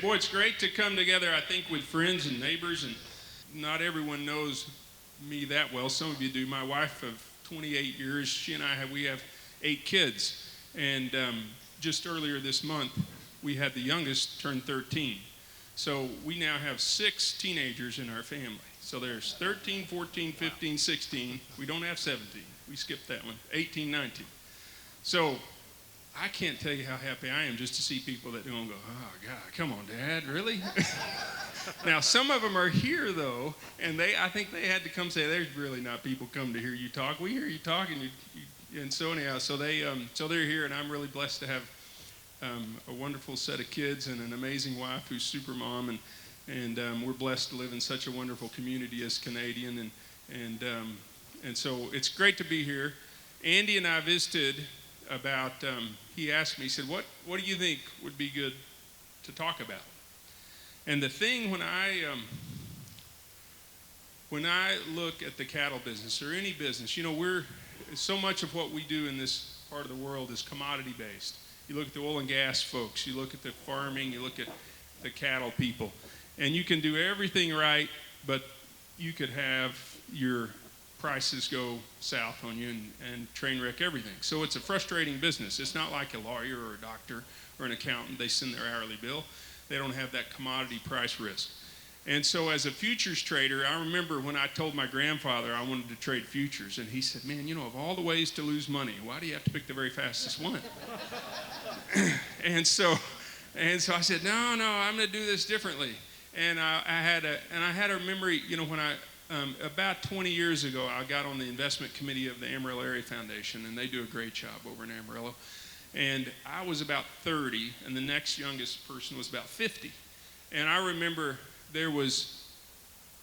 Boy, it's great to come together, I think, with friends and neighbors, and not everyone knows me that well. Some of you do. My wife of 28 years, she and we have 8 kids, and just earlier this month, we had the youngest turn 13. So we now have 6 teenagers in our family. So there's 13, 14, 15, 16. We don't have 17. We skipped that one. 18, 19. So I can't tell you how happy I am just to see people that don't go, oh, God, come on, Dad, really? Now, some of them are here, though, and I think they had to come say, there's really not people come to hear you talk. We hear you talk, and so anyhow, so they're here, and I'm really blessed to have a wonderful set of kids and an amazing wife who's super mom, and we're blessed to live in such a wonderful community as Canadian, and so it's great to be here. Andy and I visited about, he asked me, he said, what do you think would be good to talk about? And the thing when I look at the cattle business or any business, so much of what we do in this part of the world is commodity based. You look at the oil and gas folks, you look at the farming, you look at the cattle people, and you can do everything right, but you could have your prices go south on you and train wreck everything. So it's a frustrating business. It's not like a lawyer or a doctor or an accountant. They send their hourly bill. They don't have that commodity price risk. And so as a futures trader, I remember when I told my grandfather I wanted to trade futures, and he said, man, of all the ways to lose money, why do you have to pick the very fastest one? and so I said, no, I'm going to do this differently. And I had a memory, when about 20 years ago, I got on the investment committee of the Amarillo Area Foundation, and they do a great job over in Amarillo. And I was about 30, and the next youngest person was about 50. And I remember there was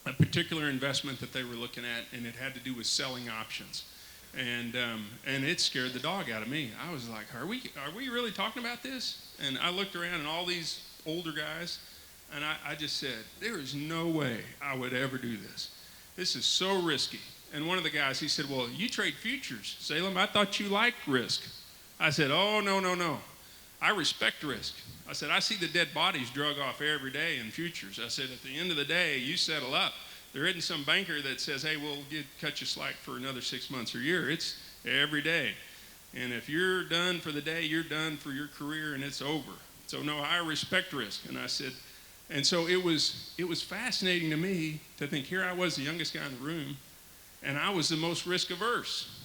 a particular investment that they were looking at, and it had to do with selling options. And it scared the dog out of me. I was like, are we really talking about this? And I looked around, and all these older guys, and I just said, there is no way I would ever do this. This is so risky. And one of the guys, he said, well, you trade futures. Salem, I thought you liked risk. I said, oh, no. I respect risk. I said, I see the dead bodies drug off every day in futures. I said, at the end of the day, you settle up. There isn't some banker that says, hey, we'll cut you slack for another 6 months or a year. It's every day. And if you're done for the day, you're done for your career, and it's over. So, no, I respect risk. And I said, and so it was fascinating to me to think here I was, the youngest guy in the room, and I was the most risk averse.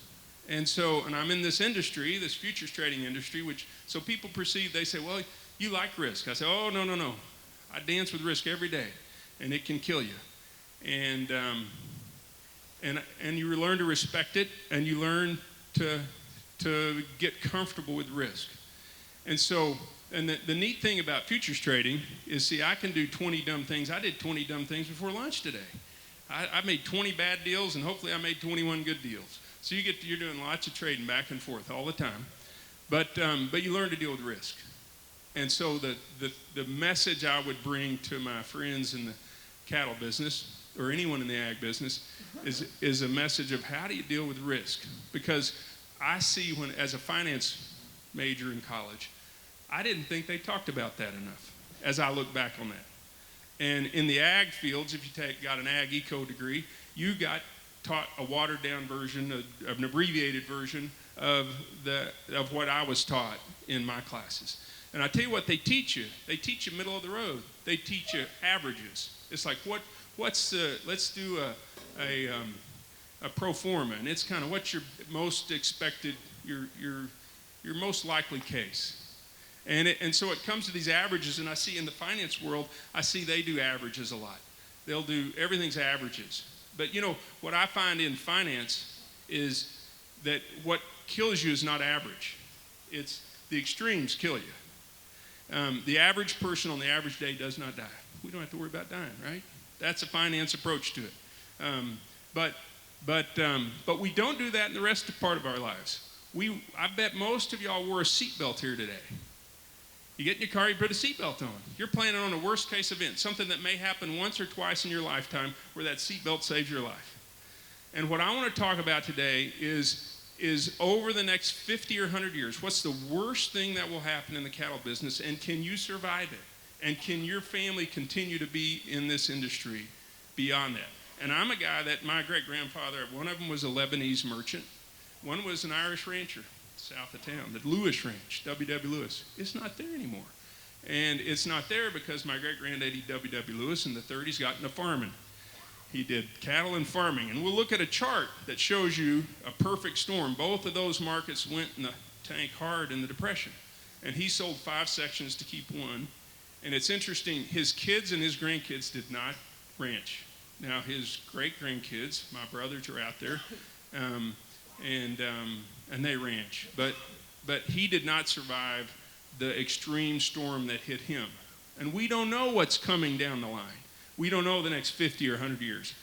And I'm in this industry, this futures trading industry, so people perceive, they say, well, you like risk. I say, oh, no. I dance with risk every day, and it can kill you. And you learn to respect it, and you learn to get comfortable with risk. And the neat thing about futures trading is, see, I can do 20 dumb things. I did 20 dumb things before lunch today. I made 20 bad deals, and hopefully I made 21 good deals. So you're doing lots of trading back and forth all the time. But you learn to deal with risk. And so the message I would bring to my friends in the cattle business, or anyone in the ag business, is a message of how do you deal with risk? Because I see as a finance major in college, I didn't think they talked about that enough as I look back on that. And in the ag fields, if you got an ag eco degree, you got taught a watered down version, an abbreviated version of what I was taught in my classes. And I tell you what they teach you. They teach you middle of the road. They teach you averages. It's like let's do a pro forma, and it's kind of what's your most expected, your most likely case. And so it comes to these averages, and I see in the finance world, I see they do averages a lot. They'll do, everything's averages. But what I find in finance is that what kills you is not average. It's the extremes kill you. The average person on the average day does not die. We don't have to worry about dying, right? That's a finance approach to it. But we don't do that in the rest of part of our lives. I bet most of y'all wore a seatbelt here today. You get in your car, you put a seatbelt on. You're planning on a worst case event, something that may happen once or twice in your lifetime where that seatbelt saves your life. And what I want to talk about today is over the next 50 or 100 years, what's the worst thing that will happen in the cattle business, and can you survive it? And can your family continue to be in this industry beyond that? And I'm a guy that my great-grandfather, one of them was a Lebanese merchant. One was an Irish rancher south of town, the Lewis Ranch, W.W. Lewis. It's not there anymore. And it's not there because my great-granddaddy W.W. Lewis in the 30s got into farming. He did cattle and farming. And we'll look at a chart that shows you a perfect storm. Both of those markets went in the tank hard in the Depression. And he sold 5 sections to keep one. And it's interesting, his kids and his grandkids did not ranch. Now, his great-grandkids, my brothers are out there, and they ranch. But he did not survive the extreme storm that hit him. And we don't know what's coming down the line. We don't know the next 50 or 100 years.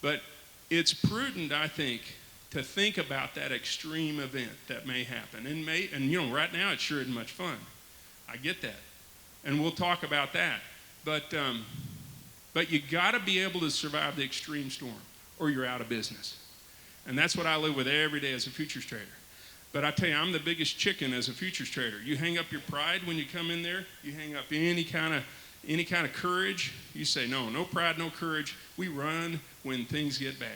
But it's prudent, I think, to think about that extreme event that may happen. And you know, right now it sure isn't much fun. I get that. And we'll talk about that. But you got to be able to survive the extreme storm, or you're out of business. And that's what I live with every day as a futures trader. But I tell you, I'm the biggest chicken as a futures trader. You hang up your pride when you come in there. You hang up any kind of courage. You say, no pride, no courage. We run when things get bad.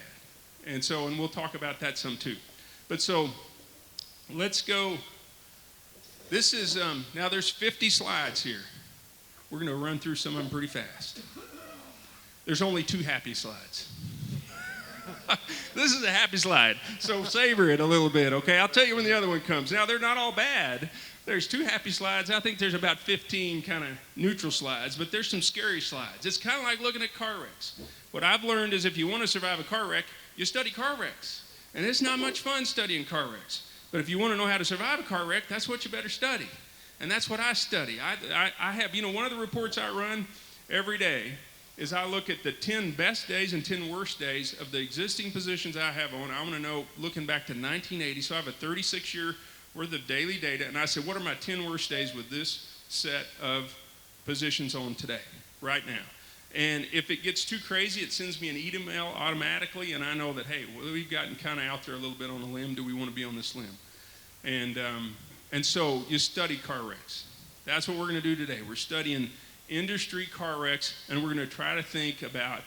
And we'll talk about that some too. But so, let's go. This is, now there's 50 slides here. We're going to run through some of them pretty fast. There's only 2 happy slides. This is a happy slide, so savor it a little bit, okay? I'll tell you when the other one comes. Now, they're not all bad. There's 2 happy slides. I think there's about 15 kind of neutral slides, but there's some scary slides. It's kind of like looking at car wrecks. What I've learned is if you want to survive a car wreck, you study car wrecks. And it's not much fun studying car wrecks. But if you want to know how to survive a car wreck, that's what you better study. And that's what I study. I have, one of the reports I run every day is I look at the 10 best days and 10 worst days of the existing positions I have on. I want to know, looking back to 1980, so I have a 36-year worth of daily data, and I said, what are my 10 worst days with this set of positions on today, right now? And if it gets too crazy, it sends me an email automatically, and I know that, hey, well, we've gotten kind of out there a little bit on a limb. Do we want to be on this limb? And so you study car wrecks. That's what we're going to do today. We're studying industry car wrecks, and we're going to try to think about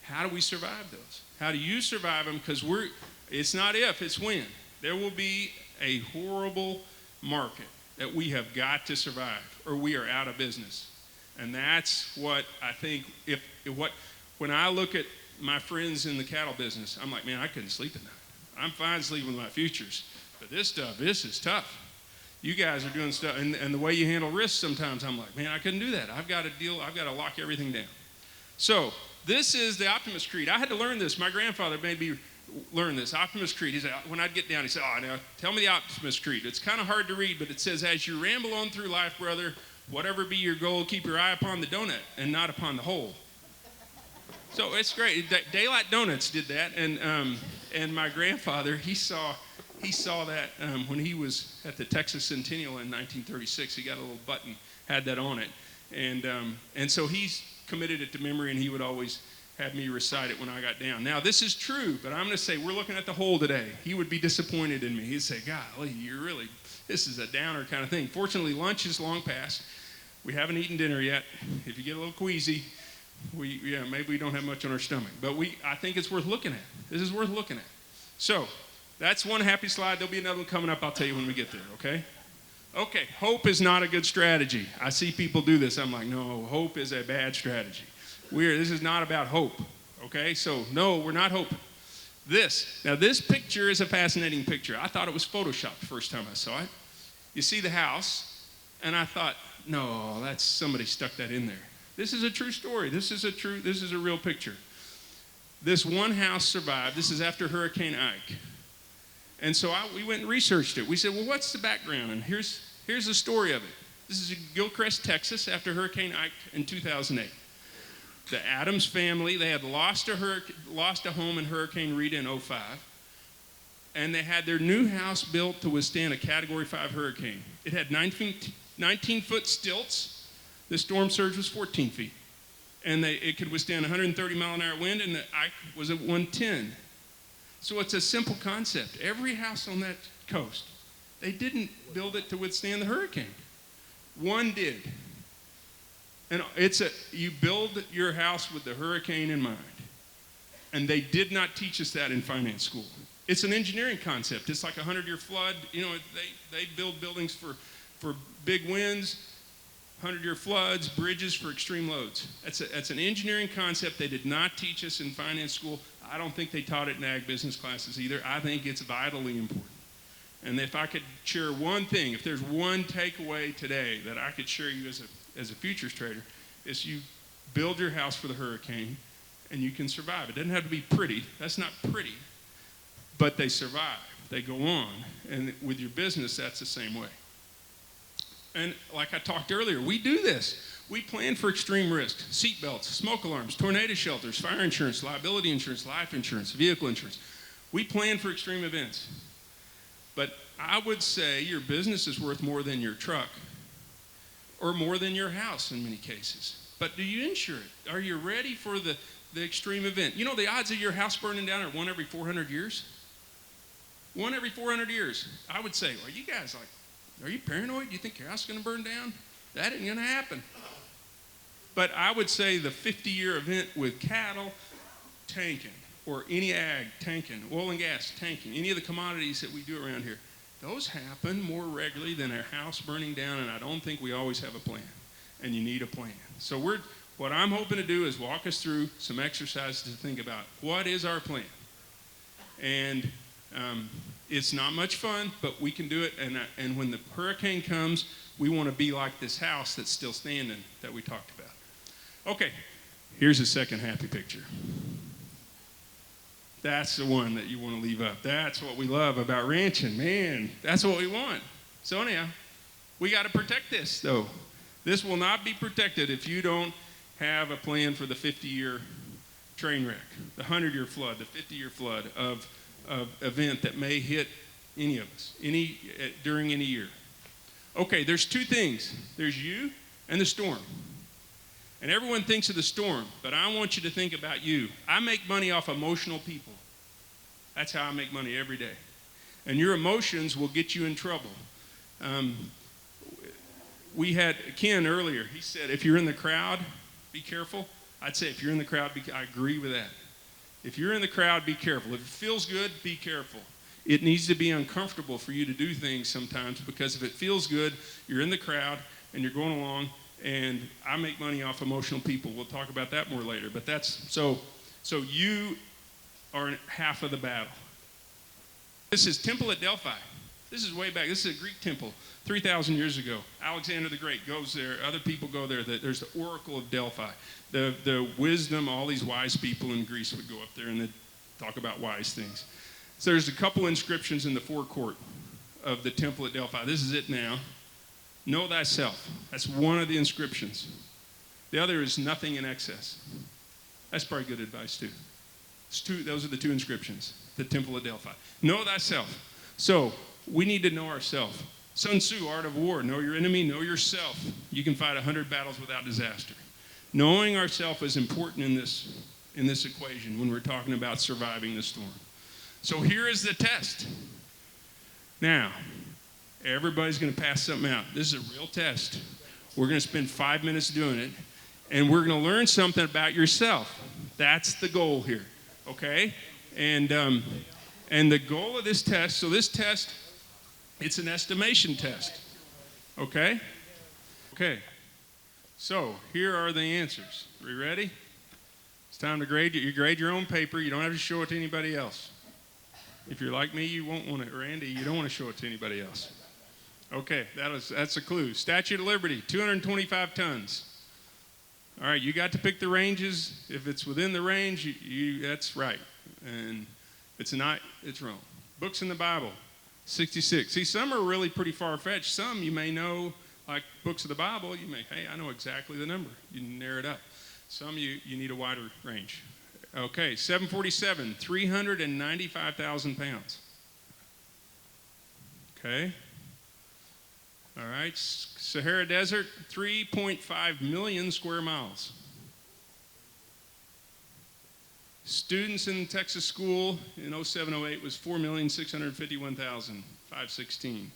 how do we survive those? How do you survive them? Because it's not if, it's when. There will be a horrible market that we have got to survive, or we are out of business. And that's what I think, when I look at my friends in the cattle business, I'm like, man, I couldn't sleep at night. I'm fine sleeping with my futures, but this is tough. You guys are doing stuff, and the way you handle risk sometimes, I'm like, man, I couldn't do that. I've got to lock everything down. So this is the Optimist Creed. I had to learn this. My grandfather made me learn this. Optimist Creed. He said, when I'd get down, he said, now tell me the Optimist Creed. It's kind of hard to read, but it says, as you ramble on through life, brother, whatever be your goal, keep your eye upon the donut and not upon the hole. So it's great. Daylight Donuts did that, and my grandfather, he saw that when he was at the Texas Centennial in 1936. He got a little button, had that on it, and so he's committed it to memory, and he would always have me recite it when I got down. Now this is true, but I'm going to say we're looking at the hole today. He would be disappointed in me. He'd say, "Golly, this is a downer kind of thing." Fortunately, lunch is long past. We haven't eaten dinner yet. If you get a little queasy, maybe we don't have much on our stomach. But I think it's worth looking at. This is worth looking at. So that's one happy slide. There'll be another one coming up. I'll tell you when we get there, okay? Okay, hope is not a good strategy. I see people do this. I'm like, no, hope is a bad strategy. This is not about hope, okay? So no, we're not hoping. This picture is a fascinating picture. I thought it was Photoshopped the first time I saw it. You see the house, and I thought, no, that's somebody stuck that in there. This is a true story. This is a real picture. This one house survived. This is after Hurricane Ike. And so we went and researched it. We said, well, what's the background? And here's the story of it. This is in Gilchrist, Texas, after Hurricane Ike in 2008. The Adams family, they had lost a home in Hurricane Rita in 2005. And they had their new house built to withstand a Category 5 hurricane. It had 19-foot stilts. The storm surge was 14 feet. And it could withstand 130-mile-an-hour wind, and the Ike was at 110. So it's a simple concept. Every house on that coast, they didn't build it to withstand the hurricane. One did. And you build your house with the hurricane in mind. And they did not teach us that in finance school. It's an engineering concept. It's like a 100-year flood. You know, they build buildings for big winds, 100-year floods, bridges for extreme loads. That's an engineering concept they did not teach us in finance school. I don't think they taught it in ag business classes either. I think it's vitally important. And if I could share one thing, if there's one takeaway today that I could share you as a futures trader, is you build your house for the hurricane and you can survive. It doesn't have to be pretty. That's not pretty. But they survive. They go on. And with your business, that's the same way. And like I talked earlier, we do this. We plan for extreme risk. Seat belts, smoke alarms, tornado shelters, fire insurance, liability insurance, life insurance, vehicle insurance. We plan for extreme events. But I would say your business is worth more than your truck or more than your house in many cases. But do you insure it? Are you ready for the extreme event? You know, the odds of your house burning down are 1 every 400 years. 1 every 400 years. I would say, are you guys like, are you paranoid? Do you think your house is going to burn down? That ain't going to happen. But I would say the 50-year event with cattle tanking, or any ag tanking, oil and gas tanking, any of the commodities that we do around here, those happen more regularly than a house burning down, and I don't think we always have a plan. And you need a plan. So what I'm hoping to do is walk us through some exercises to think about what is our plan. And it's not much fun, but we can do it. And when the hurricane comes, we want to be like this house that's still standing that we talked about. Okay, here's a second happy picture. That's the one that you want to leave up. That's what we love about ranching. Man, that's what we want. So anyhow, we got to protect this, though. This will not be protected if you don't have a plan for the 50-year train wreck, the 100-year flood, the 50-year flood of event that may hit any of us during any year. Okay, there's two things. There's you and the storm. And everyone thinks of the storm, but I want you to think about you. I make money off emotional people. That's how I make money every day. And your emotions will get you in trouble. We had Ken earlier. He said, if you're in the crowd, be careful. I'd say if you're in the crowd, I agree with that. If you're in the crowd, be careful. If it feels good, be careful. It needs to be uncomfortable for you to do things sometimes, because if it feels good, you're in the crowd and you're going along, and I make money off emotional people. We'll talk about that more later. But that's, so you are half of the battle. This is Temple at Delphi. This is way back. This is a Greek temple 3,000 years ago. Alexander the Great goes there. Other people go there. There's the Oracle of Delphi. The wisdom, all these wise people in Greece would go up there and they'd talk about wise things. So there's a couple inscriptions in the forecourt of the temple at Delphi. This is it now. Know thyself. That's one of the inscriptions. The other is nothing in excess. That's probably good advice too. Those are the two inscriptions, the temple at Delphi. Know thyself. So we need to know ourselves. Sun Tzu, Art of War. Know your enemy, know yourself. You can fight 100 battles without disaster. Knowing ourselves is important in this equation when we're talking about surviving the storm. So here is the test. Now, everybody's going to pass something out. This is a real test. We're going to spend 5 minutes doing it, and we're going to learn something about yourself. That's the goal here, okay? And the goal of this test, so this test, it's an estimation test, okay? Okay, so here are the answers. Are you ready? It's time to grade. You grade your own paper. You don't have to show it to anybody else. If you're like me, you won't want to, or Andy, you don't want to show it to anybody else. Okay, that's a clue. Statute of Liberty, 225 tons. All right, you got to pick the ranges. If it's within the range, that's right. And if it's not, it's wrong. Books in the Bible, 66. See, some are really pretty far-fetched. Some you may know, like books of the Bible, you may, hey, I know exactly the number. You can narrow it up. Some you need a wider range. Okay, 747, 395,000 pounds. Okay. All right, Sahara Desert, 3.5 million square miles. Students in Texas school in 07-08 was 4,651,516.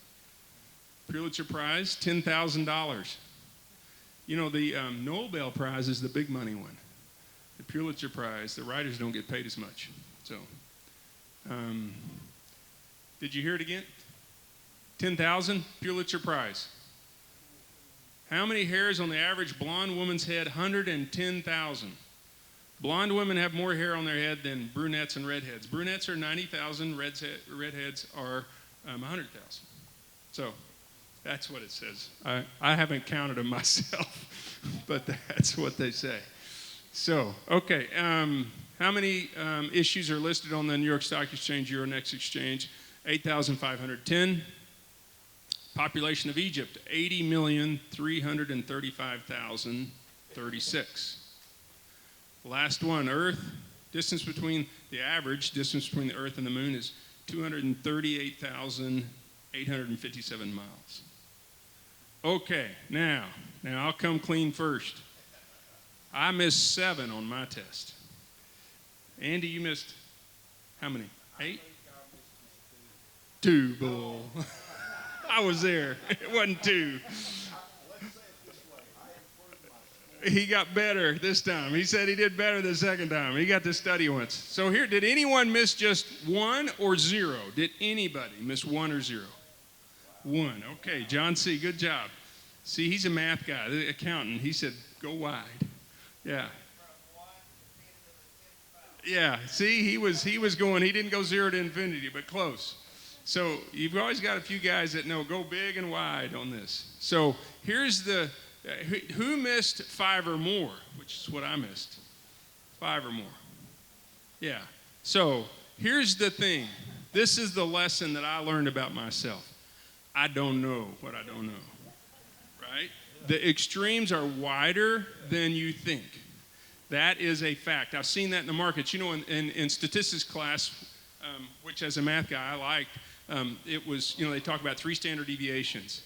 Pulitzer Prize, $10,000. You know, the Nobel Prize is the big money one. The Pulitzer Prize, the writers don't get paid as much. So, did you hear it again? 10,000 Pulitzer Prize. How many hairs on the average blonde woman's head? 110,000. Blonde women have more hair on their head than brunettes and redheads. Brunettes are 90,000, redheads are 100,000. So that's what it says. I haven't counted them myself, but that's what they say. So, okay, how many issues are listed on the New York Stock Exchange, Euronext Exchange? 8,510. Population of Egypt, 80,335,036. Last one, Earth. The average distance between the Earth and the Moon is 238,857 miles. Okay, now I'll come clean first. I missed 7 on my test. Andy, you missed how many? 8? 2, bull. I was there. It wasn't 2. He got better this time. He said he did better the second time. He got to study once. So here, did anyone miss just 1 or 0? Did anybody miss 1 or 0? 1. Okay, John C., good job. See, he's a math guy, the accountant. He said, go wide. Yeah. Yeah, see, he was going, he didn't go 0 to infinity, but close. So you've always got a few guys that know, go big and wide on this. So here's who missed 5 or more, which is what I missed. 5 or more. Yeah. So here's the thing. This is the lesson that I learned about myself. I don't know what I don't know, right? The extremes are wider than you think. That is a fact. I've seen that in the markets. You know, in statistics class, which as a math guy I liked, it was, you know, they talk about 3 standard deviations.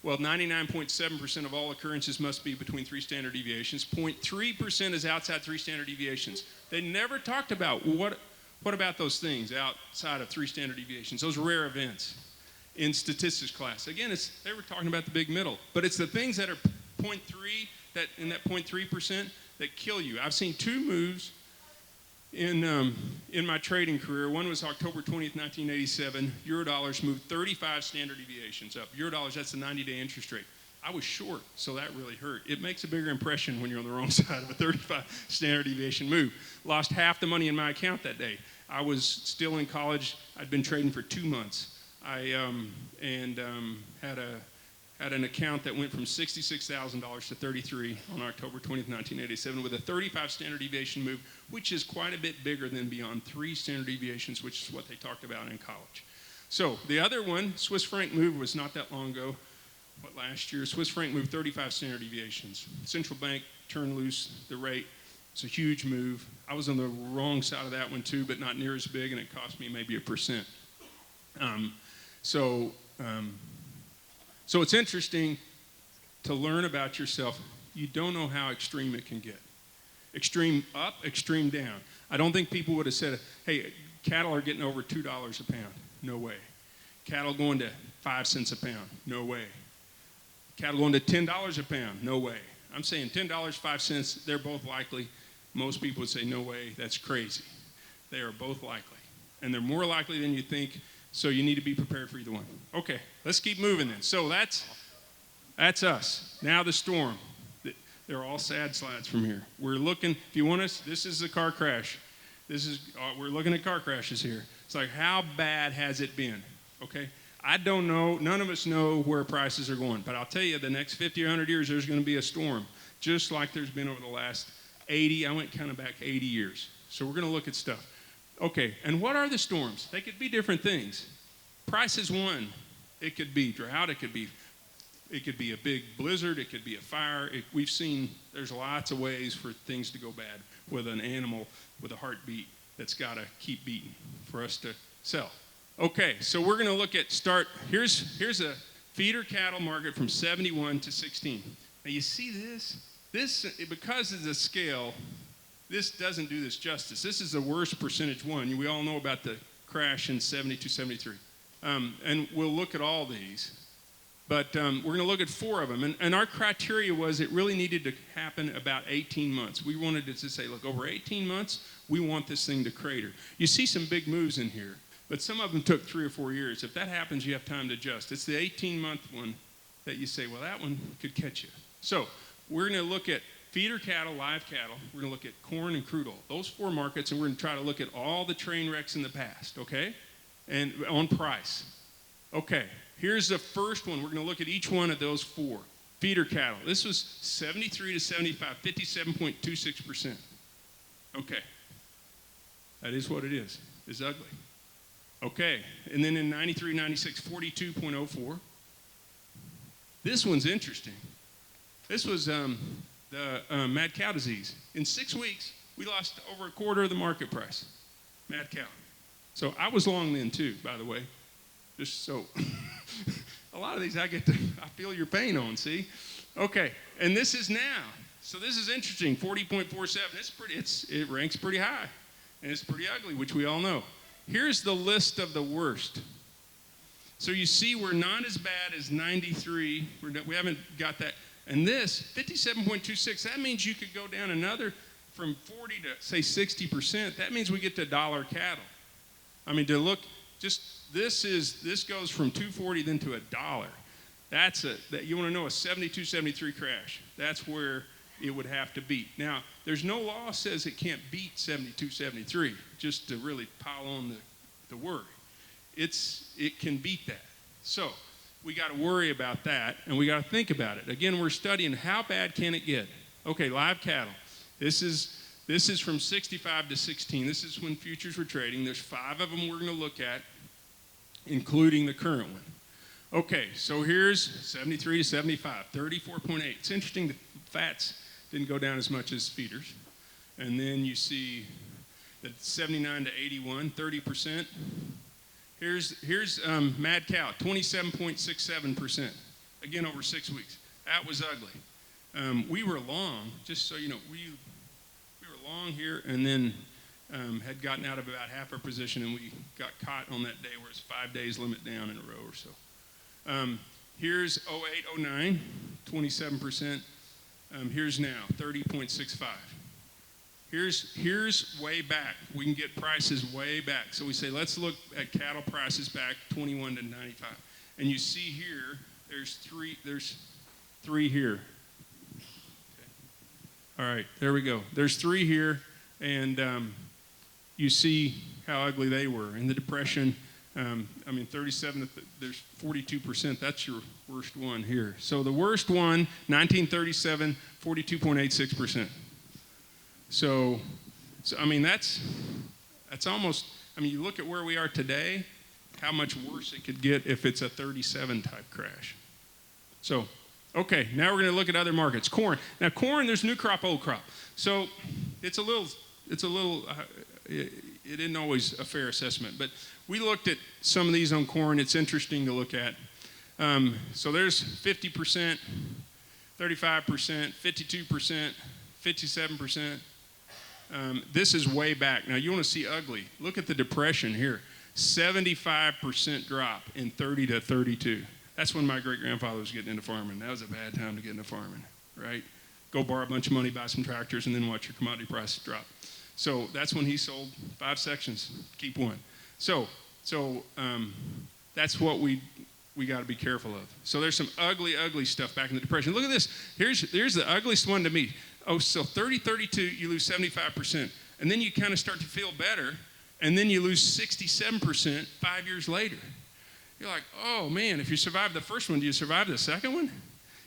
Well, 99.7% of all occurrences must be between 3 standard deviations. 0.3% is outside 3 standard deviations. They never talked about what about those things outside of 3 standard deviations, those rare events in statistics class. Again, they were talking about the big middle, but it's the things that are 0.3, that in that 0.3% that kill you. I've seen 2 moves in my trading career. One was October 20th, 1987. Eurodollars moved 35 standard deviations up. Eurodollars, that's the 90-day interest rate. I was short, so that really hurt. It makes a bigger impression when you're on the wrong side of a 35 standard deviation move. Lost half the money in my account that day. I was still in college. I'd been trading for 2 months. I had an account that went from $66,000 to $33,000 on October 20th, 1987 with a 35 standard deviation move, which is quite a bit bigger than beyond 3 standard deviations, which is what they talked about in college. So the other one, Swiss franc move, was not that long ago, but last year. Swiss franc moved 35 standard deviations. Central bank turned loose the rate. It's a huge move. I was on the wrong side of that one too, but not near as big, and it cost me maybe 1%. So it's interesting to learn about yourself. You don't know how extreme it can get. Extreme up, extreme down. I don't think people would have said, hey, cattle are getting over $2 a pound. No way. Cattle going to 5 cents a pound. No way. Cattle going to $10 a pound. No way. I'm saying $10, 5 cents, they're both likely. Most people would say, no way, that's crazy. They are both likely. And they're more likely than you think. So you need to be prepared for either one. Okay, let's keep moving then. So that's us. Now the storm. They're all sad slides from here. We're looking, if you want us, this is a car crash. We're looking at car crashes here. It's like, how bad has it been? Okay, I don't know. None of us know where prices are going. But I'll tell you, the next 50 or 100 years, there's going to be a storm, just like there's been over the last 80. I went kind of back 80 years. So we're going to look at stuff. Okay, and what are the storms? They could be different things. Price is one. It could be drought. It could be a big blizzard. It could be a fire. We've seen there's lots of ways for things to go bad with an animal with a heartbeat that's got to keep beating for us to sell. Okay, so we're going to look at here's a feeder cattle market from 71 to 16. Now you see this? Because of the scale, this doesn't do this justice. This is the worst percentage one. We all know about the crash in 72, 73. And we'll look at all these. But we're going to look at 4 of them. And our criteria was it really needed to happen about 18 months. We wanted it to say, look, over 18 months, we want this thing to crater. You see some big moves in here, but some of them took 3 or 4 years. If that happens, you have time to adjust. It's the 18-month one that you say, well, that one could catch you. So we're going to look at feeder cattle, live cattle. We're going to look at corn and crude oil. Those 4 markets, and we're going to try to look at all the train wrecks in the past, okay? And on price. Okay. Here's the first one. We're going to look at each one of those 4. Feeder cattle. This was 73 to 75, 57.26%. Okay. That is what it is. It's ugly. Okay. And then in 93, 96, 42.04. This one's interesting. This was the mad cow disease. In 6 weeks, we lost over a quarter of the market price. Mad cow. So I was long then too, by the way. Just so, a lot of these I feel your pain on, see? Okay, and this is now. So this is interesting, 40.47. It ranks pretty high, and it's pretty ugly, which we all know. Here's the list of the worst. So you see we're not as bad as 93. We haven't got that. And this, 57.26, that means you could go down another from 40 to, say, 60%. That means we get to dollar cattle. I mean, to look, this goes from 240 then to $1. You want to know a 72, 73 crash. That's where it would have to beat. Now, there's no law says it can't beat 72, 73, just to really pile on the worry. It can beat that. So we got to worry about that, and we got to think about it. Again, we're studying how bad can it get. Okay, live cattle. This is from 65 to 16. This is when futures were trading. There's 5 of them we're going to look at, including the current one. Okay, so here's 73 to 75, 34.8. It's interesting the fats didn't go down as much as feeders. And then you see that 79 to 81, 30%. Here's mad cow, 27.67%. Again, over 6 weeks. That was ugly. We were long, just so you know, we were long here, and then had gotten out of about half our position, and we got caught on that day where it's 5 days limit down in a row or so. Here's 08, 09, 27%. Here's now, 30.65. Here's way back. We can get prices way back. So we say, let's look at cattle prices back 21 to 95. And you see here, there's three here. Okay. All right, there we go. There's 3 here, and you see how ugly they were. In the Depression, 37, there's 42%. That's your worst one here. So the worst one, 1937, 42.86%. So that's almost, you look at where we are today, how much worse it could get if it's a 37 type crash. So, okay, now we're going to look at other markets. Corn. Now corn, there's new crop, old crop. So it isn't always a fair assessment, but we looked at some of these on corn. It's interesting to look at. So there's 50%, 35%, 52%, 57%. This is way back. Now you want to see ugly. Look at the Depression here. 75% drop in 30 to 32. That's when my great-grandfather was getting into farming. That was a bad time to get into farming, right? Go borrow a bunch of money, buy some tractors, and then watch your commodity prices drop. So that's when he sold 5 sections, keep one. So that's what we got to be careful of. So there's some ugly, ugly stuff back in the Depression. Look at this. Here's the ugliest one to me. Oh, so 30, 32, you lose 75%. And then you kind of start to feel better, and then you lose 67% 5 years later. You're like, oh, man, if you survive the first one, do you survive the second one?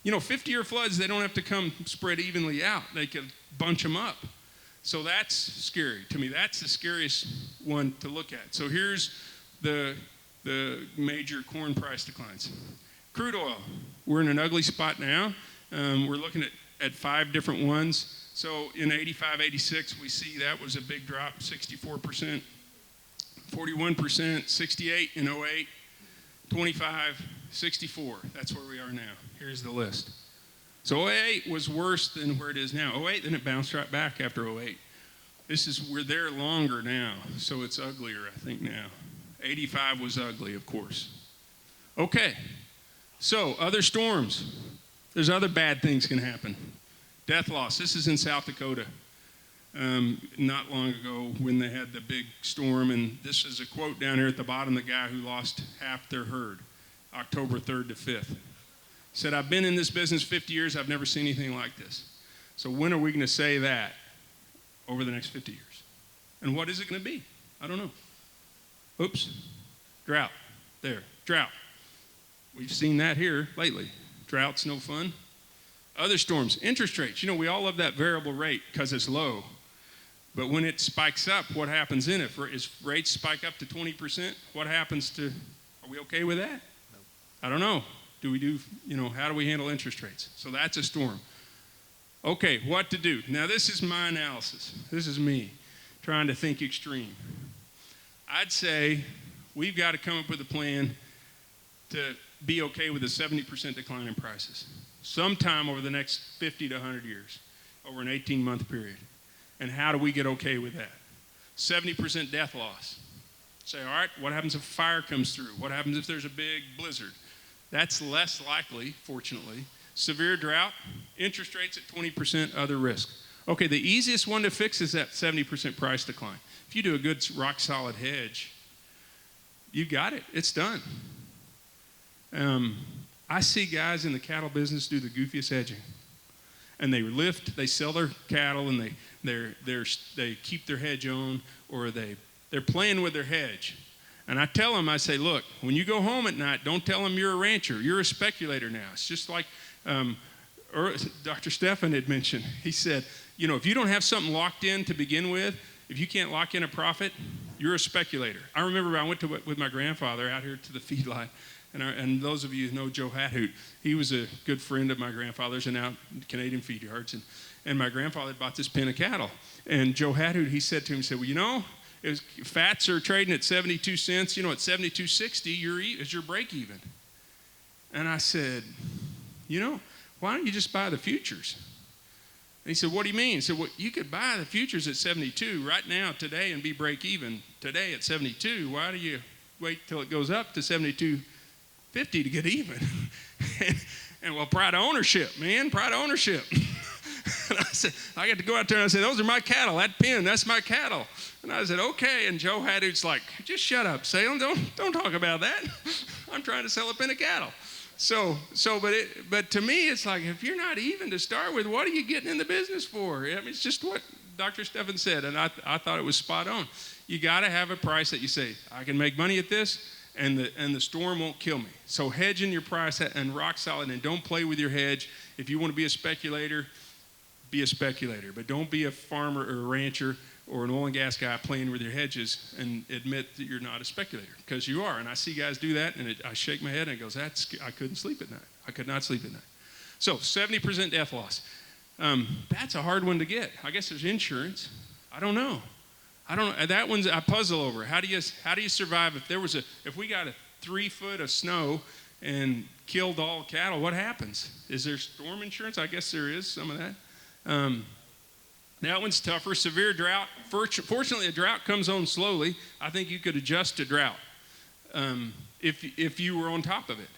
50-year floods, they don't have to come spread evenly out. They could bunch them up. So that's scary. To me, that's the scariest one to look at. So here's the major corn price declines. Crude oil, we're in an ugly spot now. We're looking at 5 different ones. So in 85, 86, we see that was a big drop, 64%, 41%, 68 in 08, 25, 64. That's where we are now. Here's the list. So 08 was worse than where it is now. 08, then it bounced right back after 08. We're there longer now, so it's uglier, I think, now. 85 was ugly, of course. Okay, So, other storms. There's other bad things can happen. Death loss. This is in South Dakota. Not long ago when they had the big storm, and this is a quote down here at the bottom, the guy who lost half their herd, October 3rd to 5th. Said, I've been in this business 50 years, I've never seen anything like this. So when are we going to say that over the next 50 years? And what is it going to be? I don't know. Oops. Drought. There. Drought. We've seen that here lately. Drought's no fun. Other storms. Interest rates. You know, we all love that variable rate because it's low. But when it spikes up, what happens in it? If rates spike up to 20%, what happens to, are we okay with that? No. I don't know. How do we handle interest rates? So that's a storm. Okay, what to do? Now this is my analysis. This is me trying to think extreme. I'd say we've got to come up with a plan to be okay with a 70% decline in prices sometime over the next 50 to 100 years, over an 18-month period. And how do we get okay with that? 70% death loss. Say, all right, what happens if a fire comes through? What happens if there's a big blizzard? That's less likely, fortunately. Severe drought, interest rates at 20%, other risk. Okay, the easiest one to fix is that 70% price decline. If you do a good rock-solid hedge, you got it. It's done. I see guys in the cattle business do the goofiest hedging. And they sell their cattle, and they keep their hedge on, or they're playing with their hedge. And I tell them, I say, look, when you go home at night, don't tell them you're a rancher. You're a speculator now. It's just like Dr. Stephan had mentioned. He said, if you don't have something locked in to begin with, if you can't lock in a profit, you're a speculator. I remember I went with my grandfather out here to the feedlot, and those of you who know Joe Hathoot, he was a good friend of my grandfather's and out in Canadian feed yards. And my grandfather bought this pen of cattle. And Joe Hathoot, he said to him, well, fats are trading at 72 cents. At 72.60, is your break even. And I said, why don't you just buy the futures? And he said, what do you mean? He said, well, you could buy the futures at 72 right now, today, and be break even today at 72. Why do you wait till it goes up to 72.50 to get even? and well, pride of ownership, man, pride of ownership. And I said, I got to go out there and I said, those are my cattle. That pen, that's my cattle. And I said, okay. And Joe Hathoot's like, just shut up, Salem. Don't talk about that. I'm trying to sell a pen of cattle. But to me, it's like, if you're not even to start with, what are you getting in the business for? I mean, it's just what Dr. Stephan said, and I thought it was spot on. You got to have a price that you say, I can make money at this, and the storm won't kill me. So hedging your price and rock solid, and don't play with your hedge. If you want to be a speculator, be a speculator. But don't be a farmer or a rancher or an oil and gas guy playing with your hedges and admit that you're not a speculator, because you are. And I see guys do that, and I shake my head and it goes, I couldn't sleep at night. I could not sleep at night. So 70% death loss. That's a hard one to get. I guess there's insurance. I don't know. That one's I puzzle over. How do you survive if we got a 3 foot of snow and killed all cattle? What happens? Is there storm insurance? I guess there is some of that. That one's tougher. Severe drought. Fortunately, a drought comes on slowly. I think you could adjust to drought if you were on top of it.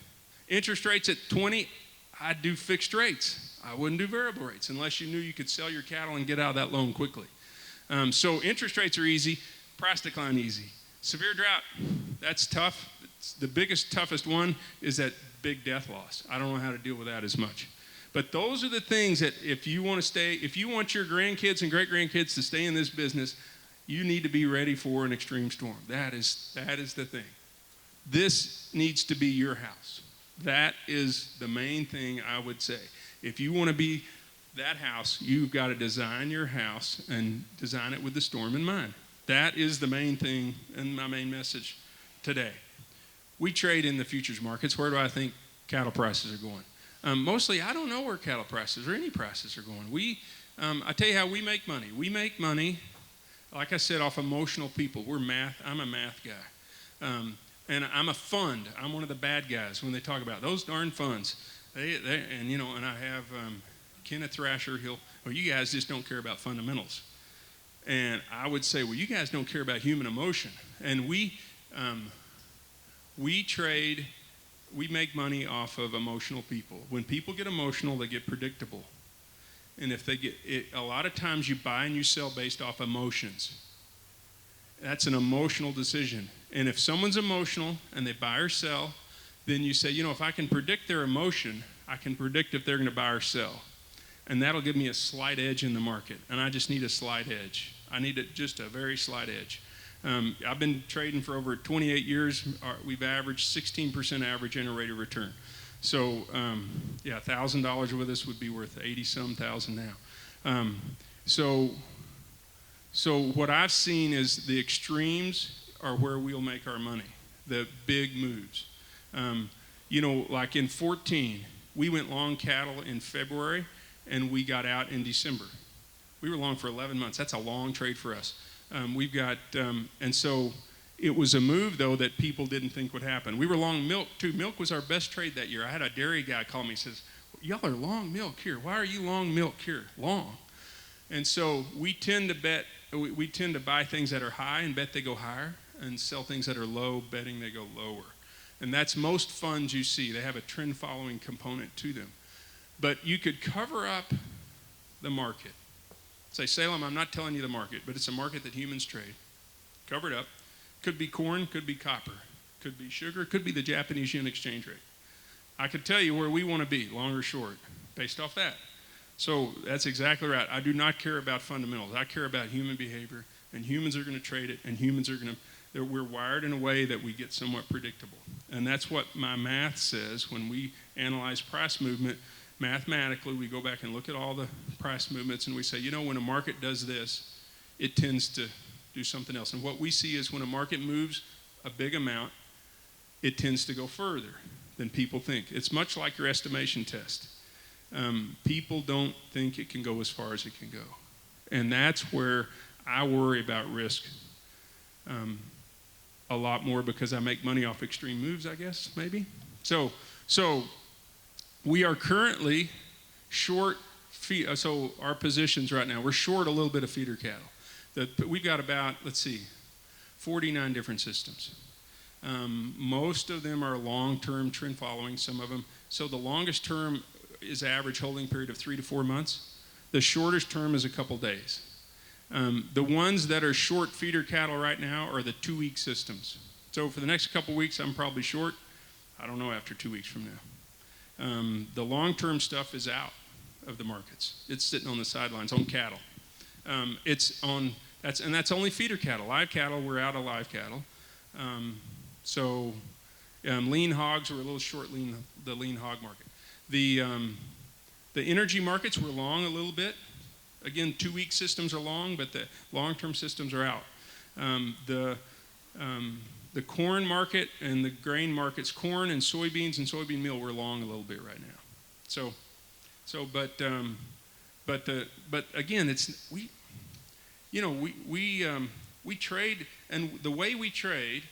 Interest rates at 20, I'd do fixed rates. I wouldn't do variable rates unless you knew you could sell your cattle and get out of that loan quickly. So interest rates are easy. Price decline easy. Severe drought, that's tough. The biggest, toughest one is that big death loss. I don't know how to deal with that as much. But those are the things that if you want your grandkids and great-grandkids to stay in this business, you need to be ready for an extreme storm. That is the thing. This needs to be your house. That is the main thing I would say. If you want to be that house, you've got to design your house and design it with the storm in mind. That is the main thing and my main message today. We trade in the futures markets. Where do I think cattle prices are going? Mostly, I don't know where cattle prices or any prices are going. I tell you how we make money. We make money, like I said, off emotional people. I'm a math guy. And I'm a fund. I'm one of the bad guys when they talk about those darn funds. And I have Kenneth Thrasher. You guys just don't care about fundamentals. And I would say, well, you guys don't care about human emotion. And we trade we make money off of emotional people. When people get emotional, they get predictable. And if they get it, a lot of times you buy and you sell based off emotions. That's an emotional decision. And if someone's emotional and they buy or sell, then you say, if I can predict their emotion, I can predict if they're going to buy or sell. And that'll give me a slight edge in the market. And I just need a slight edge. I need just a very slight edge. I've been trading for over 28 years. We've averaged 16% average annual rate of return. So, $1,000 with us would be worth 80-some thousand now. So what I've seen is the extremes are where we'll make our money, the big moves. Like in 14, we went long cattle in February, and we got out in December. We were long for 11 months. That's a long trade for us. And so it was a move, though, that people didn't think would happen. We were long milk, too. Milk was our best trade that year. I had a dairy guy call me and says, y'all are long milk here. Why are you long milk here? Long. And so we tend to buy things that are high and bet they go higher, and sell things that are low, betting they go lower. And that's most funds you see. They have a trend-following component to them. But you could cover up the market. Say, Salem, I'm not telling you the market, but it's a market that humans trade. Cover it up. Could be corn, could be copper, could be sugar, could be the Japanese yen exchange rate. I could tell you where we want to be, long or short, based off that. So that's exactly right. I do not care about fundamentals. I care about human behavior, and humans are going to trade it, and humans are going to, we're wired in a way that we get somewhat predictable. And that's what my math says when we analyze price movement. Mathematically, we go back and look at all the price movements, and we say, when a market does this, it tends to do something else. And what we see is when a market moves a big amount, it tends to go further than people think. It's much like your estimation test. People don't think it can go as far as it can go. And that's where I worry about risk a lot more, because I make money off extreme moves, I guess, maybe. So we are currently short, so our positions right now, we're short a little bit of feeder cattle. We've got about, 49 different systems. Most of them are long-term trend following, some of them. So the longest term is average holding period of 3 to 4 months. The shortest term is a couple days. The ones that are short feeder cattle right now are the 2-week systems. So for the next couple weeks, I'm probably short. I don't know after 2 weeks from now. The long-term stuff is out of the markets. It's sitting on the sidelines on cattle. That's only feeder cattle. Live cattle, we're out of live cattle. Lean hogs, we're a little short the lean hog market. The energy markets, we're long a little bit. Again, 2-week systems are long, but the long-term systems are out. The corn market and the grain markets, corn and soybeans and soybean meal, we're long a little bit right now. But again, we trade, and the way we trade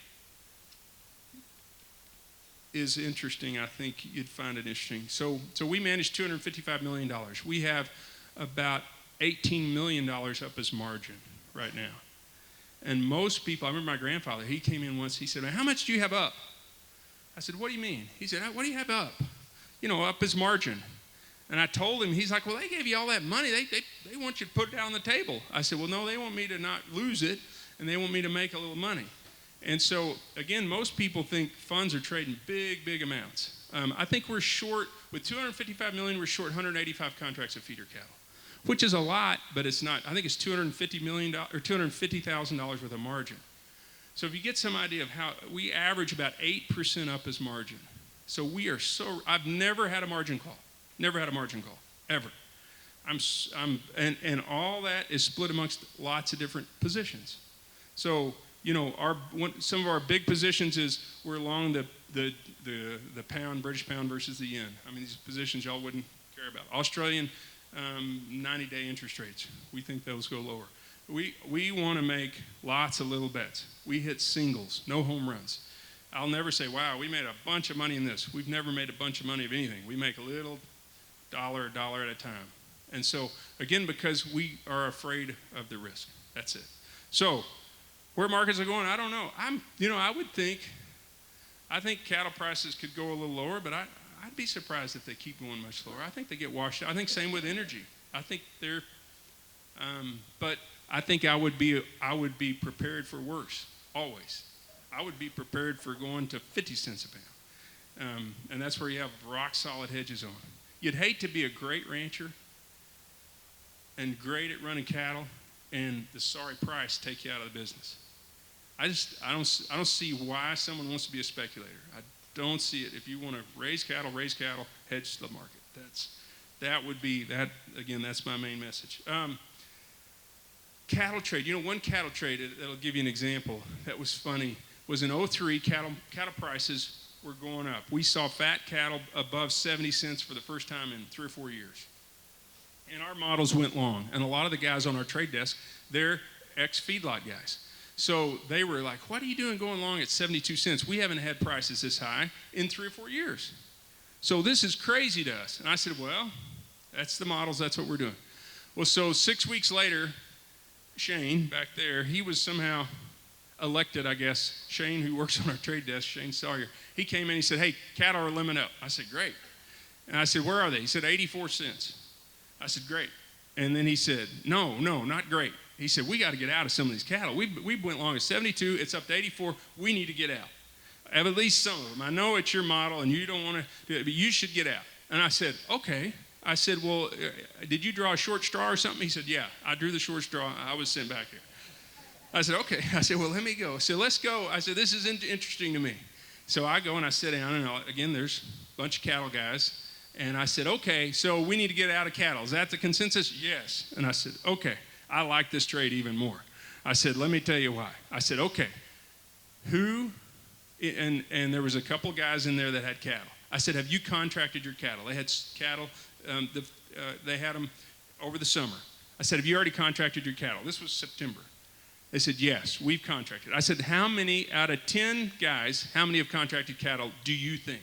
is interesting. I think you'd find it interesting. So we manage $255 million. We have about $18 million up as margin right now. And most people, I remember my grandfather, he came in once, he said, how much do you have up? I said, what do you mean? He said, what do you have up? Up as margin. And I told him, he's like, well, they gave you all that money. They want you to put it out on the table. I said, well, no, they want me to not lose it, and they want me to make a little money. And so, again, most people think funds are trading big, big amounts. I think we're short, with $255 million, we're short 185 contracts of feeder cattle, which is a lot, but it's not. I think it's $250 million or $250,000 worth of margin. So if you get some idea of how we average about 8% up as margin. So I've never had a margin call. Never had a margin call, ever. And all that is split amongst lots of different positions. So, some of our big positions is we're long the pound, British pound versus the yen. I mean, these positions y'all wouldn't care about. Australian 90-day interest rates. We think those go lower. We want to make lots of little bets. We hit singles, no home runs. I'll never say, wow, we made a bunch of money in this. We've never made a bunch of money of anything. We make a little dollar at a time. And so, again, because we are afraid of the risk. That's it. So, where markets are going, I don't know. I would think I think cattle prices could go a little lower, but I'd be surprised if they keep going much lower. I think they get washed out. I think same with energy. I think they're, but I think I would be prepared for worse, always. I would be prepared for going to 50 cents a pound. And that's where you have rock solid hedges on. You'd hate to be a great rancher and great at running cattle and the sorry price take you out of the business. I don't see why someone wants to be a speculator. I don't see it. If you want to raise cattle, hedge the market. That's my main message. Cattle trade. One cattle trade, that'll give you an example that was funny, was in 2003, cattle prices were going up. We saw fat cattle above 70 cents for the first time in 3 or 4 years. And our models went long. And a lot of the guys on our trade desk, they're ex-feedlot guys. So they were like, what are you doing going long at 72 cents? We haven't had prices this high in 3 or 4 years. So this is crazy to us. And I said, well, that's the models. That's what we're doing. Well, so 6 weeks later, Shane back there, he was somehow elected, I guess. Shane, who works on our trade desk, Shane Sawyer, he came in and he said, hey, cattle are limbing up. I said, great. And I said, where are they? He said, 84 cents. I said, great. And then he said, no, not great. He said, we got to get out of some of these cattle. We went long at 72. It's up to 84. We need to get out. At least some of them. I know it's your model and you don't want to do it, but you should get out. And I said, okay. I said, well, did you draw a short straw or something? He said, yeah, I drew the short straw. I was sent back here. I said, okay. I said, well, let me go. I said, let's go. I said, this is interesting to me. So I go and I sit down, and again, there's a bunch of cattle guys. And I said, okay, so we need to get out of cattle. Is that the consensus? Yes. And I said, okay, I like this trade even more. I said, let me tell you why. I said, okay, and there was a couple guys in there that had cattle. I said, have you contracted your cattle? They had cattle, they had them over the summer. I said, have you already contracted your cattle? This was September. They said, yes, we've contracted. I said, how many out of 10 guys, how many have contracted cattle do you think?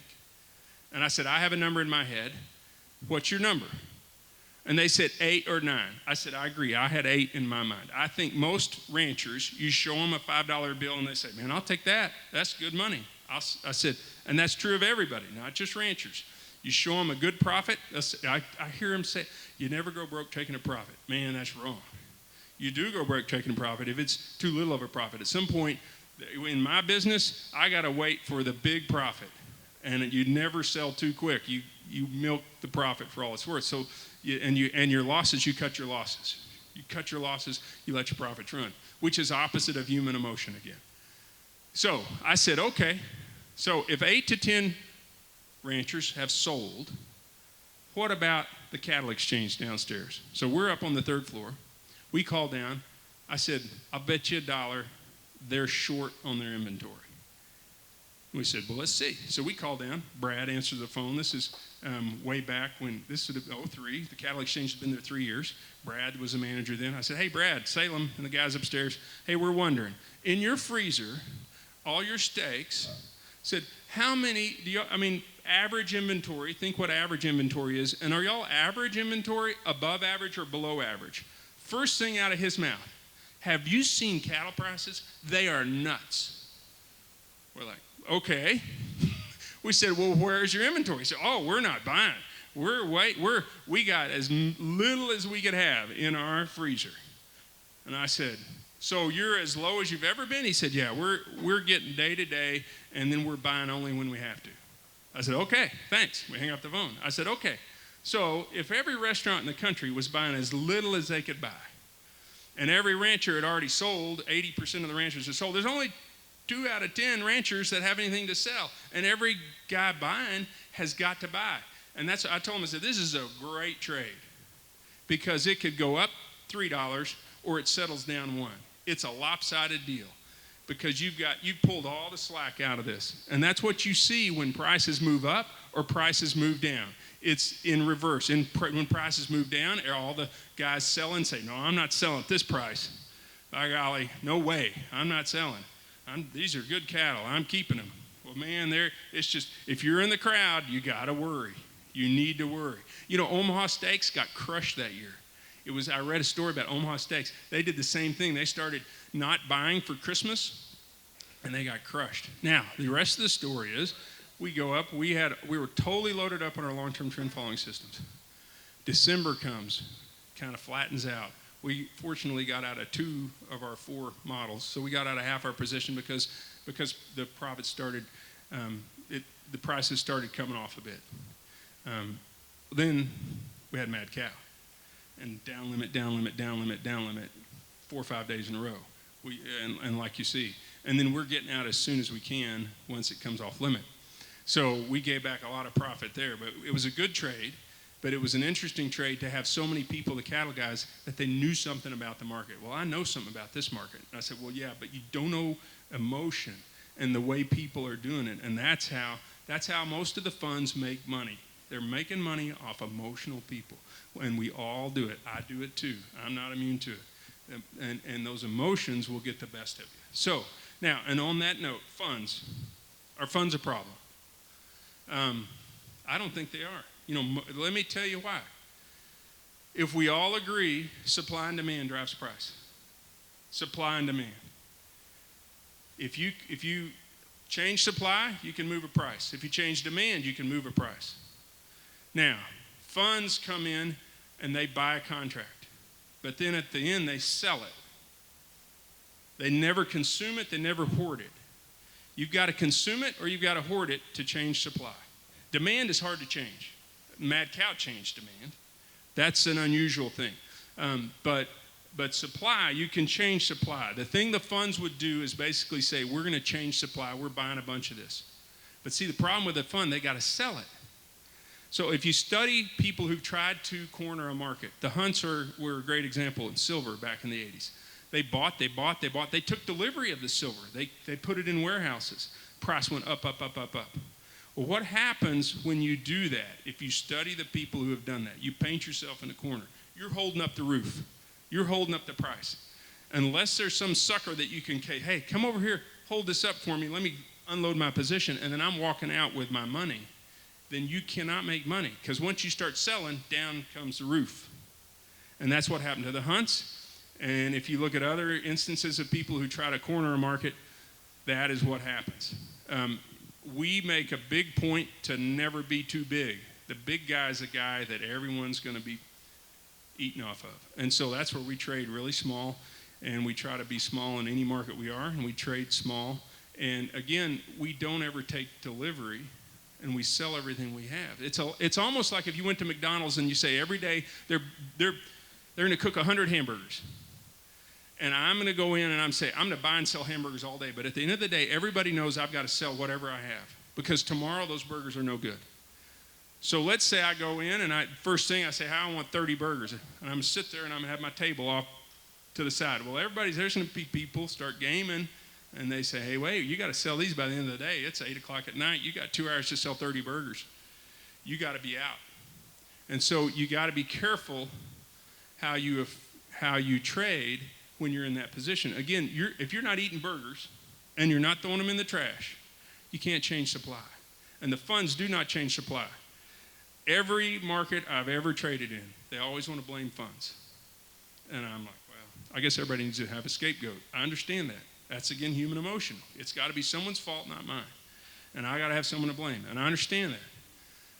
And I said, I have a number in my head. What's your number? And they said 8 or 9. I said, I agree. I had 8 in my mind. I think most ranchers, you show them a $5 bill and they say, man, I'll take that. That's good money. I said, and that's true of everybody, not just ranchers. You show them a good profit. I hear them say, you never go broke taking a profit. Man, that's wrong. You do go broke taking a profit if it's too little of a profit. At some point in my business, I got to wait for the big profit. And you never sell too quick. You milk the profit for all it's worth. So, your losses, you cut your losses. You cut your losses, you let your profits run, which is opposite of human emotion again. So I said, okay. So if 8 to 10 ranchers have sold, what about the cattle exchange downstairs? So we're up on the 3rd floor. We call down. I said, I'll bet you $1 they're short on their inventory. We said, well, let's see. So we called down. Brad answered the phone. This is way back when, this would have been 2003. The cattle exchange had been there 3 years. Brad was the manager then. I said, hey, Brad, Salem, and the guys upstairs, hey, we're wondering, in your freezer, all your steaks, said, how many do you, average inventory, think what average inventory is, and are y'all average inventory, above average, or below average? First thing out of his mouth, have you seen cattle prices? They are nuts. We're like, okay. We said, well, where's your inventory? He said, oh, we're not buying. We got as little as we could have in our freezer. And I said, so you're as low as you've ever been? He said, yeah, we're getting day to day, and then we're buying only when we have to. I said, okay, thanks. We hang up the phone. I said, okay. So if every restaurant in the country was buying as little as they could buy, and every rancher had already sold, 80% of the ranchers had sold, there's only 2 out of 10 ranchers that have anything to sell. And every guy buying has got to buy. And that's, I told him, I said, this is a great trade because it could go up $3 or it settles down 1. It's a lopsided deal because you've pulled all the slack out of this. And that's what you see when prices move up or prices move down. It's in reverse. When prices move down, all the guys selling say, no, I'm not selling at this price. By golly, no way, I'm not selling. These are good cattle. I'm keeping them. Well, man, it's just, if you're in the crowd, you got to worry. You need to worry. Omaha Steaks got crushed that year. I read a story about Omaha Steaks. They did the same thing. They started not buying for Christmas, and they got crushed. Now, the rest of the story is we go up, we were totally loaded up on our long-term trend following systems. December comes, kind of flattens out. We fortunately got out of 2 of our 4 models, so we got out of half our position because the profits started, the prices started coming off a bit. Then we had mad cow, and down limit, down limit, down limit, down limit, 4 or 5 days in a row. And like you see, and then we're getting out as soon as we can once it comes off limit. So we gave back a lot of profit there, but it was a good trade. But it was an interesting trade to have so many people, the cattle guys, that they knew something about the market. Well, I know something about this market. And I said, well, yeah, but you don't know emotion and the way people are doing it. And that's how most of the funds make money. They're making money off emotional people. And we all do it. I do it too. I'm not immune to it. And those emotions will get the best of you. So now, and on that note, funds. Are funds a problem? I don't think they are. Let me tell you why. If we all agree, supply and demand drives price. Supply and demand. If you change supply, you can move a price. If you change demand, you can move a price. Now, funds come in and they buy a contract. But then at the end, they sell it. They never consume it, they never hoard it. You've got to consume it or you've got to hoard it to change supply. Demand is hard to change. Mad cow changed demand. That's an unusual thing. But supply, you can change supply. The thing the funds would do is basically say, we're going to change supply. We're buying a bunch of this. But see, the problem with the fund, they got to sell it. So if you study people who've tried to corner a market, the Hunts were a great example in silver back in the 80s. They bought. They took delivery of the silver. They put it in warehouses. Price went up, up, up, up, up. Well, what happens when you do that? If you study the people who have done that, you paint yourself in a corner. You're holding up the roof. You're holding up the price. Unless there's some sucker that you can, hey, come over here, hold this up for me, let me unload my position, and then I'm walking out with my money, then you cannot make money. Because once you start selling, down comes the roof. And that's what happened to the Hunts. And if you look at other instances of people who try to corner a market, that is what happens. We make a big point to never be too big. The big guy is a guy that everyone's going to be eating off of. And so that's where we trade really small, and we try to be small in any market we are, and we trade small. And again, we don't ever take delivery, and we sell everything we have. It's almost like if you went to McDonald's and you say every day they're going to cook 100 hamburgers. And I'm going to go in and I'm going to buy and sell hamburgers all day. But at the end of the day, everybody knows I've got to sell whatever I have. Because tomorrow those burgers are no good. So let's say I go in and first thing I say, I want 30 burgers. And I'm going to sit there and I'm going to have my table off to the side. Well, there's going to be people start gaming. And they say, hey, wait, you got to sell these by the end of the day. It's 8 o'clock at night. You got 2 hours to sell 30 burgers. You got to be out. And so you got to be careful how you trade when you're in that position. Again, if you're not eating burgers and you're not throwing them in the trash, you can't change supply. And the funds do not change supply. Every market I've ever traded in, they always want to blame funds. And I'm like, well, I guess everybody needs to have a scapegoat. I understand that. That's, again, human emotion. It's got to be someone's fault, not mine. And I got to have someone to blame. And I understand that.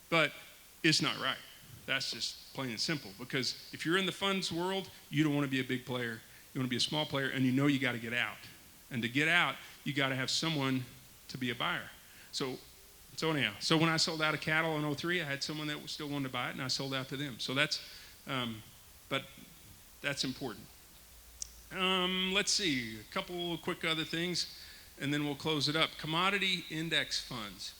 But it's not right. That's just plain and simple. Because if you're in the funds world, you don't want to be a big player. You want to be a small player, and you know you got to get out. And to get out, you got to have someone to be a buyer. So anyhow, so when I sold out of cattle in 2003, I had someone that still wanted to buy it, and I sold out to them. So but that's important. Let's see, a couple of quick other things, and then we'll close it up. Commodity index funds.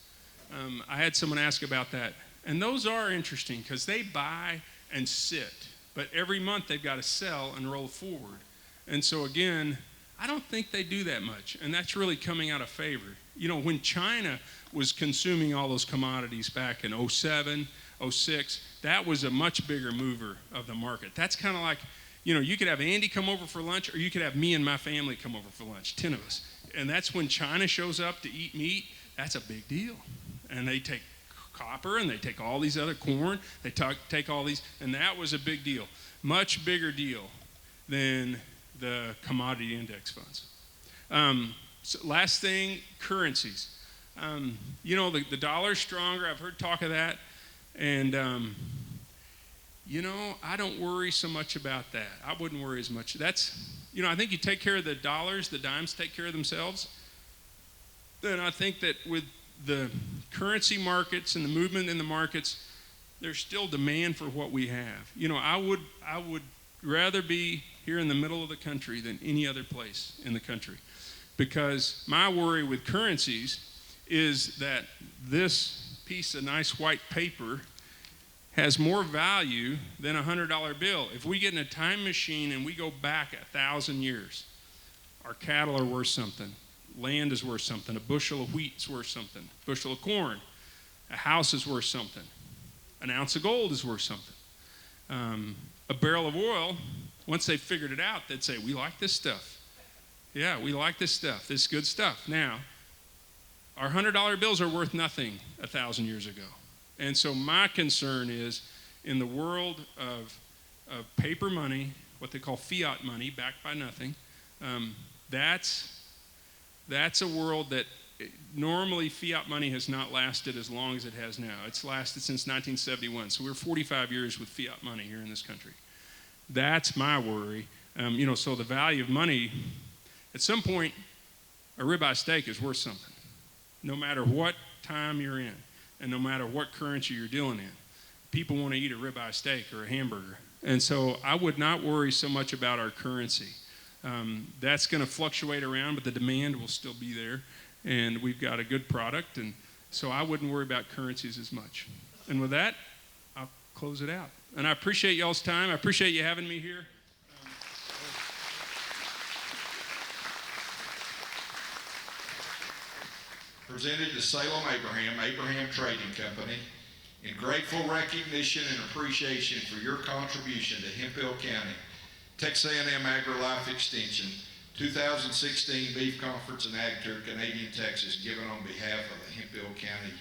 I had someone ask about that. And those are interesting because they buy and sit. But every month they've got to sell and roll forward. And so again, I don't think they do that much. And that's really coming out of favor. When China was consuming all those commodities back in 07, 06, that was a much bigger mover of the market. That's kind of like, you could have Andy come over for lunch, or you could have me and my family come over for lunch, 10 of us. And that's when China shows up to eat meat. That's a big deal. And they take copper, and they take all these other corn. They take all these, and that was a big deal. Much bigger deal than the commodity index funds. So last thing, currencies. You know, the dollar's stronger. I've heard talk of that. And, you know, I don't worry so much about that. I wouldn't worry as much. That's, you know, I think you take care of the dollars, the dimes take care of themselves. Then I think that with the currency markets and the movement in the markets, there's still demand for what we have. You know, I would rather be here in the middle of the country than any other place in the country. Because my worry with currencies is that this piece of nice white paper has more value than a $100 bill. If we get in a time machine and we go back 1,000 years, our cattle are worth something. Land is worth something. A bushel of wheat is worth something. A bushel of corn. A house is worth something. An ounce of gold is worth something. A barrel of oil, once they figured it out, they'd say, we like this stuff. Yeah, we like this stuff. This is good stuff. Now, our $100 bills are worth nothing 1,000 years ago. And so my concern is in the world of paper money, what they call fiat money, backed by nothing, that's a world that normally fiat money has not lasted as long as it has now. It's lasted since 1971. So we're 45 years with fiat money here in this country. That's my worry. You know, so the value of money, at some point, a ribeye steak is worth something, no matter what time you're in and no matter what currency you're dealing in. People want to eat a ribeye steak or a hamburger. And so I would not worry so much about our currency. That's going to fluctuate around, but the demand will still be there. And we've got a good product. And so I wouldn't worry about currencies as much. And with that, I'll close it out. And I appreciate y'all's time. I appreciate you having me here. Presented to Salem Abraham Trading Company, in grateful recognition and appreciation for your contribution to Hemphill County, Texas A&M Agri-Life Extension, 2016 Beef Conference and AgTour, Canadian Texas, given on behalf of the Hemphill County